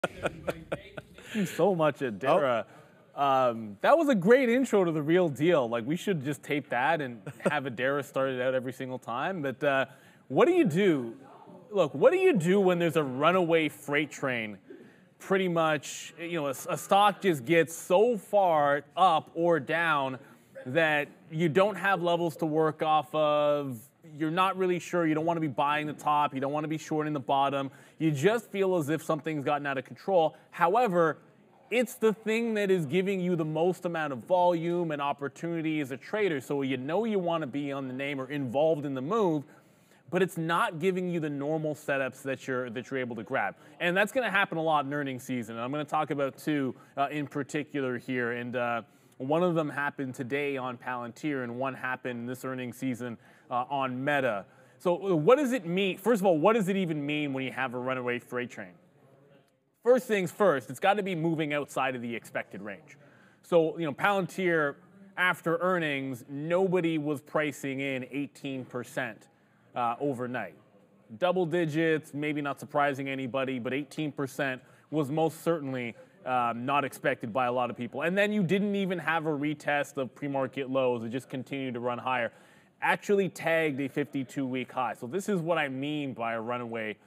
Thank you so much, Adara. That was a great intro to the real deal. Like, we should just tape that and have Adara start it out every single time. But what do you do? Look, what do you do when there's a runaway freight train? Pretty much, you know, a stock just gets so far up or down that you don't have levels to work off of. You're not really sure. You don't want to be buying the top. You don't want to be shorting the bottom. You just feel as if something's gotten out of control. However, it's the thing that is giving you the most amount of volume and opportunity as a trader. So you know you want to be on the name or involved in the move, but it's not giving you the normal setups that you're able to grab. And that's going to happen a lot in earnings season. And I'm going to talk about two in particular here. And one of them happened today on Palantir, and one happened this earnings season on Meta. So what does it mean? First of all, what does it even mean when you have a runaway freight train? First things first, it's got to be moving outside of the expected range. So, you know, Palantir, after earnings, nobody was pricing in 18% overnight. Double digits, maybe not surprising anybody, but 18% was most certainly not expected by a lot of people. And then you didn't even have a retest of pre-market lows. It just continued to run higher. Actually tagged a 52-week high. So this is what I mean by a runaway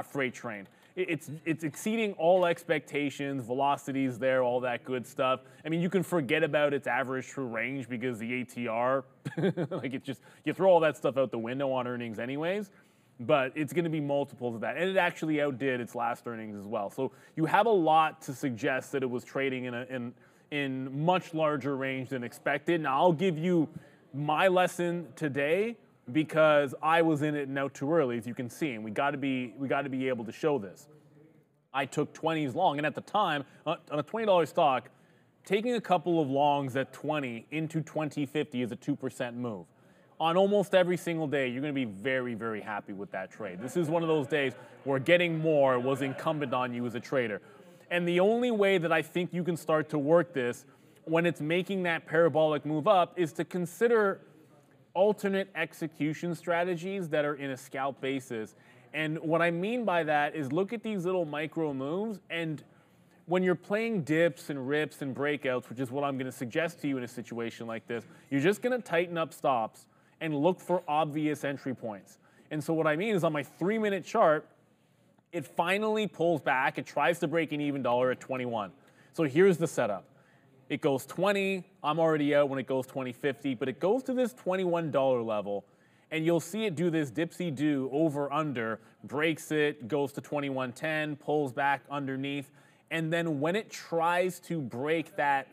freight train. It's exceeding all expectations, velocities there, all that good stuff. I mean, you can forget about its average true range because the ATR, like, it's just, you throw all that stuff out the window on earnings anyways, but it's going to be multiples of that. And it actually outdid its last earnings as well. So you have a lot to suggest that it was trading in much larger range than expected. Now, I'll give you my lesson today, because I was in it and out too early, as you can see, and we got to be able to show this. I took 20s long, and at the time, on a $20 stock, taking a couple of longs at 20 into 2050 is a 2% move. On almost every single day, you're going to be very, very happy with that trade. This is one of those days where getting more was incumbent on you as a trader. And the only way that I think you can start to work this when it's making that parabolic move up is to consider alternate execution strategies that are in a scalp basis. And what I mean by that is look at these little micro moves, and when you're playing dips and rips and breakouts, which is what I'm going to suggest to you in a situation like this, you're just going to tighten up stops and look for obvious entry points. And so what I mean is on my 3-minute chart, it finally pulls back. It tries to break an even dollar at 21. So here's the setup. It goes 20, I'm already out when it goes 20.50, but it goes to this $21 level, and you'll see it do this dipsy-do over-under, breaks it, goes to 21.10, pulls back underneath, and then when it tries to break that,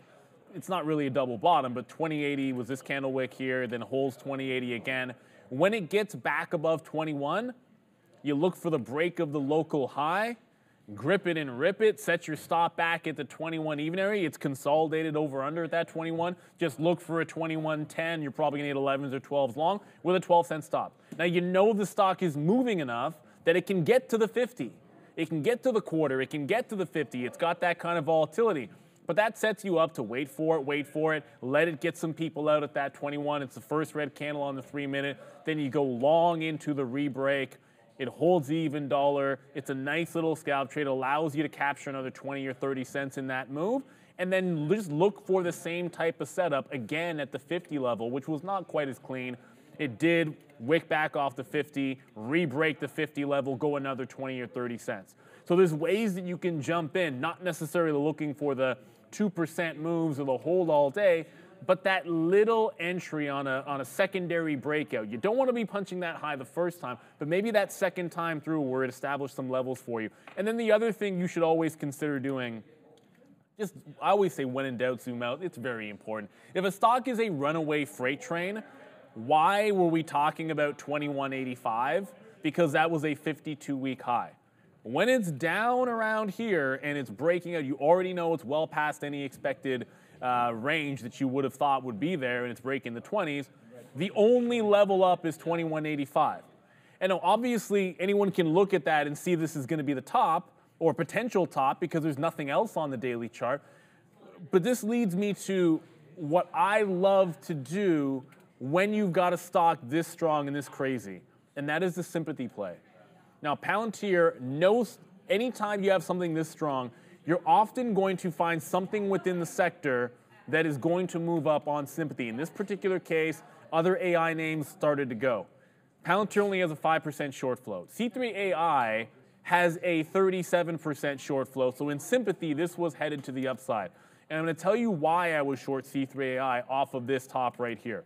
it's not really a double bottom, but 20.80 was this candle wick here, then holds 20.80 again. When it gets back above 21, you look for the break of the local high, grip it and rip it, set your stop back at the 21 even area. It's consolidated over under at that 21. Just look for a 21.10. You're probably going to need 11s or 12s long with a 12-cent stop. Now, you know the stock is moving enough that it can get to the 50. It can get to the quarter. It can get to the 50. It's got that kind of volatility. But that sets you up to wait for it, let it get some people out at that 21. It's the first red candle on the 3-minute. Then you go long into the re-break. It holds the even dollar. It's a nice little scalp trade. It allows you to capture another 20 or 30 cents in that move. And then just look for the same type of setup again at the 50 level, which was not quite as clean. It did wick back off the 50, re-break the 50 level, go another 20 or 30 cents. So there's ways that you can jump in, not necessarily looking for the 2% moves or the hold all day, but that little entry on a secondary breakout. You don't want to be punching that high the first time, but maybe that second time through where it established some levels for you. And then the other thing you should always consider doing, I always say when in doubt, zoom out. It's very important. If a stock is a runaway freight train, why were we talking about 21.85? Because that was a 52-week high. When it's down around here and it's breaking out, you already know it's well past any expected range that you would have thought would be there, and it's breaking the 20s. The only level up is 21.85. And now, obviously, anyone can look at that and see this is going to be the top or potential top because there's nothing else on the daily chart. But this leads me to what I love to do when you've got a stock this strong and this crazy, and that is the sympathy play. Now, Palantir, anytime you have something this strong, you're often going to find something within the sector that is going to move up on sympathy. In this particular case, other AI names started to go. Palantir only has a 5% short float. C3AI has a 37% short float, so in sympathy, this was headed to the upside. And I'm going to tell you why I was short C3AI off of this top right here.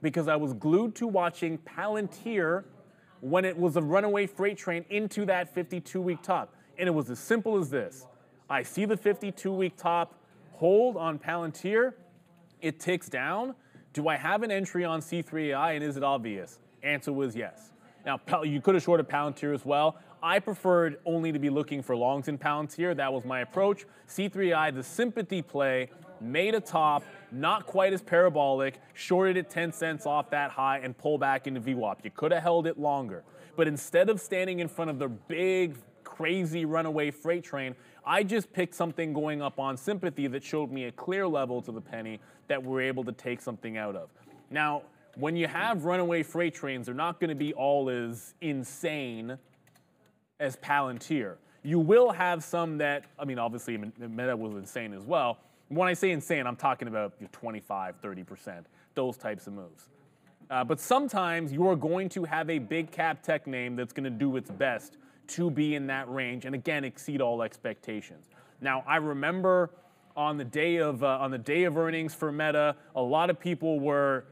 Because I was glued to watching Palantir when it was a runaway freight train into that 52-week top. And it was as simple as this. I see the 52-week top hold on Palantir, it ticks down. Do I have an entry on C3AI, and is it obvious? Answer was yes. Now, you could have shorted Palantir as well. I preferred only to be looking for longs in Palantir. That was my approach. C3I, the sympathy play, made a top, not quite as parabolic, shorted it 10 cents off that high and pull back into VWAP. You could have held it longer. But instead of standing in front of the big, crazy runaway freight train, I just picked something going up on sympathy that showed me a clear level to the penny that we're able to take something out of. Now, when you have runaway freight trains, they're not going to be all as insane as Palantir. You will have some that, I mean, obviously Meta was insane as well. When I say insane, I'm talking about 25, 30%, those types of moves. But sometimes you're going to have a big cap tech name that's going to do its best to be in that range and again exceed all expectations. Now, I remember on the day of earnings for Meta, a lot of people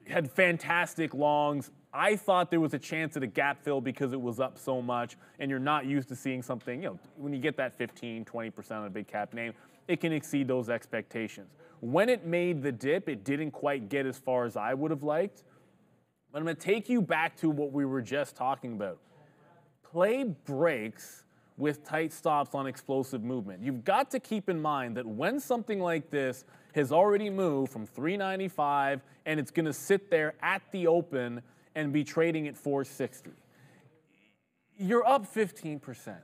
had fantastic longs. I thought there was a chance at a gap fill because it was up so much, and you're not used to seeing something, when you get that 15, 20% on a big cap name, it can exceed those expectations. When it made the dip, it didn't quite get as far as I would have liked. But I'm going to take you back to what we were just talking about. Play breaks with tight stops on explosive movement. You've got to keep in mind that when something like this has already moved from 395 and it's going to sit there at the open and be trading at 460, you're up 15%.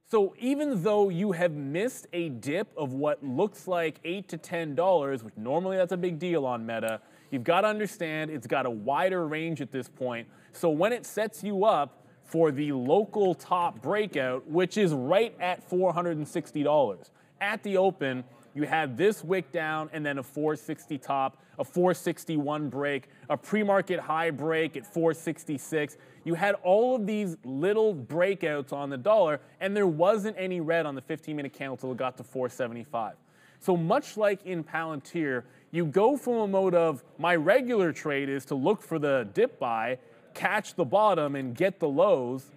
So even though you have missed a dip of what looks like $8 to $10, which normally that's a big deal on Meta, you've got to understand it's got a wider range at this point. So when it sets you up for the local top breakout, which is right at $460, at the open, you had this wick down and then a 460 top, a 461 break, a pre-market high break at 466. You had all of these little breakouts on the dollar, and there wasn't any red on the 15-minute candle until it got to 475. So much like in Palantir, you go from a mode of my regular trade is to look for the dip buy, catch the bottom, and get the lows.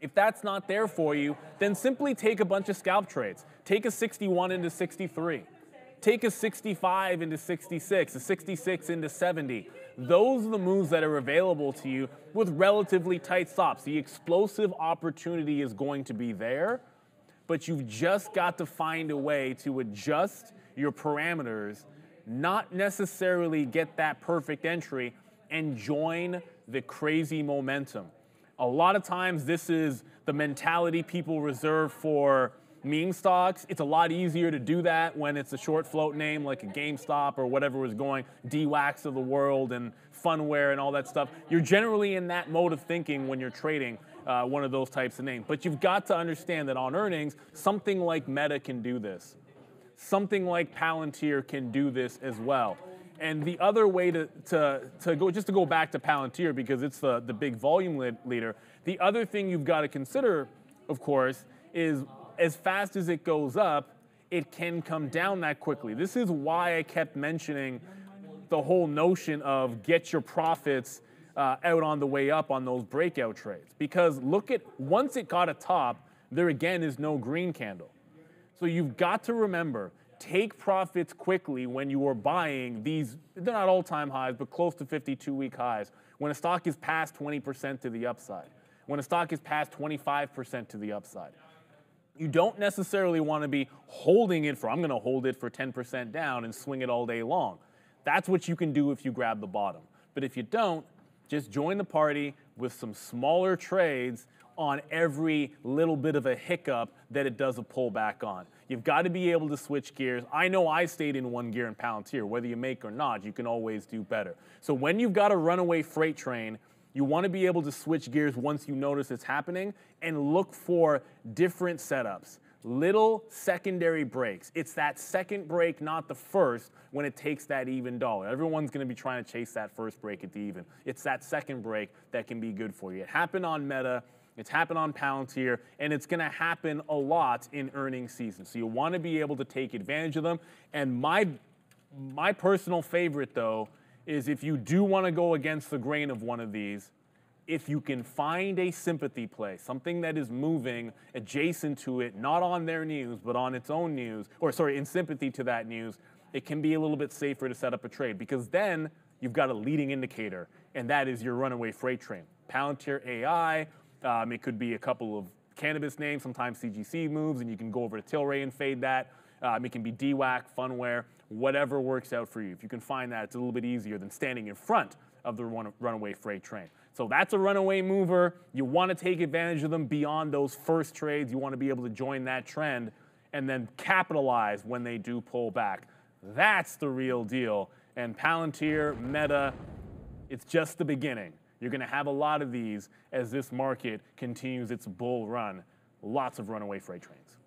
If that's not there for you, then simply take a bunch of scalp trades. Take a 61 into 63. Take a 65 into 66, a 66 into 70. Those are the moves that are available to you with relatively tight stops. The explosive opportunity is going to be there, but you've just got to find a way to adjust your parameters, not necessarily get that perfect entry, and join the crazy momentum. A lot of times this is the mentality people reserve for meme stocks. It's a lot easier to do that when it's a short float name like a GameStop or whatever was going, DWAX of the world and Funware and all that stuff. You're generally in that mode of thinking when you're trading one of those types of names. But you've got to understand that on earnings, something like Meta can do this. Something like Palantir can do this as well. And the other way to go, just to go back to Palantir because it's the big volume leader, the other thing you've got to consider, of course, is as fast as it goes up, it can come down that quickly. This is why I kept mentioning the whole notion of get your profits out on the way up on those breakout trades. Because look at, once it got a top, there again is no green candle. So you've got to remember, take profits quickly when you are buying these, they're not all-time highs, but close to 52-week highs, when a stock is past 20% to the upside, when a stock is past 25% to the upside. You don't necessarily want to be holding it for, I'm going to hold it for 10% down and swing it all day long. That's what you can do if you grab the bottom. But if you don't, just join the party with some smaller trades on every little bit of a hiccup that it does a pullback on. You've got to be able to switch gears. I know I stayed in one gear in Palantir. Whether you make or not, you can always do better. So when you've got a runaway freight train, You want to be able to switch gears once you notice it's happening and look for different setups. Little secondary breaks. It's that second break, not the first, when it takes that even dollar. Everyone's going to be trying to chase that first break at the even. It's that second break that can be good for you. It happened on Meta, it's happened on Palantir, and it's going to happen a lot in earnings season. So you want to be able to take advantage of them. And my personal favorite, though, is if you do want to go against the grain of one of these, if you can find a sympathy play, something that is moving adjacent to it, not on their news, but on its own news, or sorry, in sympathy to that news, it can be a little bit safer to set up a trade, because then you've got a leading indicator, and that is your runaway freight train. Palantir AI, it could be a couple of cannabis names, sometimes CGC moves, and you can go over to Tilray and fade that. It can be DWAC, Funware, whatever works out for you. If you can find that, it's a little bit easier than standing in front of the runaway freight train. So that's a runaway mover. You want to take advantage of them beyond those first trades. You want to be able to join that trend and then capitalize when they do pull back. That's the real deal. And Palantir, Meta, it's just the beginning. You're going to have a lot of these as this market continues its bull run. Lots of runaway freight trains.